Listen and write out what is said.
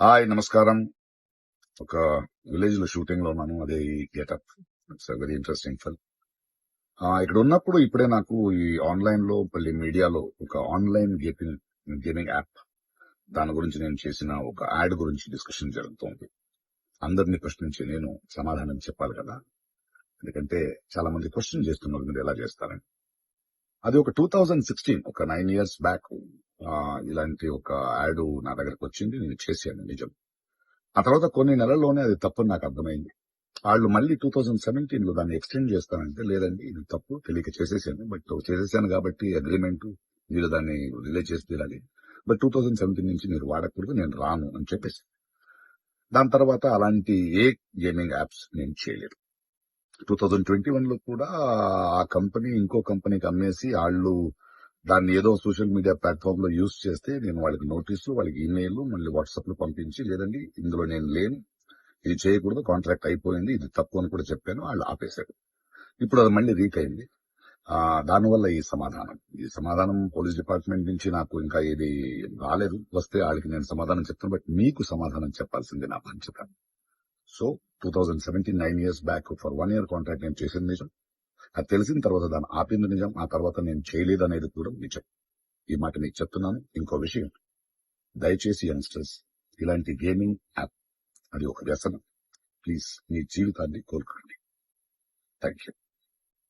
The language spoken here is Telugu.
హాయ్, నమస్కారం. ఒక విలేజ్ లో షూటింగ్ లో ఉన్నాను. అదే ఈ getup. It's very interesting film. ఇక్కడ ఉన్నప్పుడు ఇప్పుడే నాకు ఈ ఆన్లైన్ లో మళ్ళీ మీడియాలో ఒక ఆన్లైన్ గేమింగ్ యాప్ దాని గురించి నేను చేసిన ఒక యాడ్ గురించి డిస్కషన్ జరుగుతోంది. అందరినీ ప్రశ్నించి నేను సమాధానం చెప్పాలి కదా. ఎందుకంటే చాలా మంది క్వశ్చన్ చేస్తున్నారు, మీరు ఎలా చేస్తారని. అది ఒక 2016, ఒక 9 years బ్యాక్ ఇలాంటి ఒక యాడ్ నా దగ్గరకు వచ్చింది. నేను చేశాను, నిజం. ఆ తర్వాత కొన్ని నెలల్లోనే అది తప్పని నాకు అర్థమైంది. వాళ్ళు మళ్ళీ 2017లో దాన్ని ఎక్స్టెండ్ చేస్తానంటే, లేదండి ఇది తప్పు, తెలియక చేసేసాను. బట్ చేసేసాను కాబట్టి అగ్రిమెంట్, మీరు దాన్ని రిలీజ్ చేసి తీరాలి. బట్ 2017 నుంచి మీరు వాడకూడదు, నేను రాను అని చెప్పేసి. దాని తర్వాత అలాంటి ఏ గేమింగ్ యాప్స్ నేను చేయలేదు. 2021లో కూడా ఆ కంపెనీ ఇంకో కంపెనీకి అమ్మేసి వాళ్ళు దాన్ని ఏదో సోషల్ మీడియా ప్లాట్ఫామ్ లో యూజ్ చేస్తే నేను వాళ్ళకి నోటీసు, వాళ్ళకి ఈమెయిల్, మళ్ళీ వాట్సాప్ లో పంపించి, లేదండి ఇందులో నేను లేను, ఇది చేయకూడదు, కాంట్రాక్ట్ అయిపోయింది, ఇది తప్పు అని కూడా చెప్పాను. వాళ్ళు ఆపేశారు. ఇప్పుడు అది మళ్ళీ రీక్ అయింది. దానివల్ల ఈ సమాధానం పోలీస్ డిపార్ట్మెంట్ నుంచి నాకు ఇంకా ఇది రాలేదు. వస్తే వాళ్ళకి నేను సమాధానం చెప్తాను. బట్ మీకు సమాధానం చెప్పాల్సింది నా బాధ్యత. So 2017, 9 years back for 1 year contract నేను చేసింది నిజం. అది తెలిసిన తర్వాత దాన్ని ఆపింది నిజం. ఆ తర్వాత నేను చేయలేదు అనేది కూడా నిజం. ఈ మాట మీకు చెప్తున్నాను. ఇంకో విషయం, దయచేసి యంగ్స్టర్స్, ఇలాంటి గేమింగ్ యాప్ అది ఒక వ్యసనం. ప్లీజ్ మీ జీవితాన్ని కోల్పోండి. Thank you.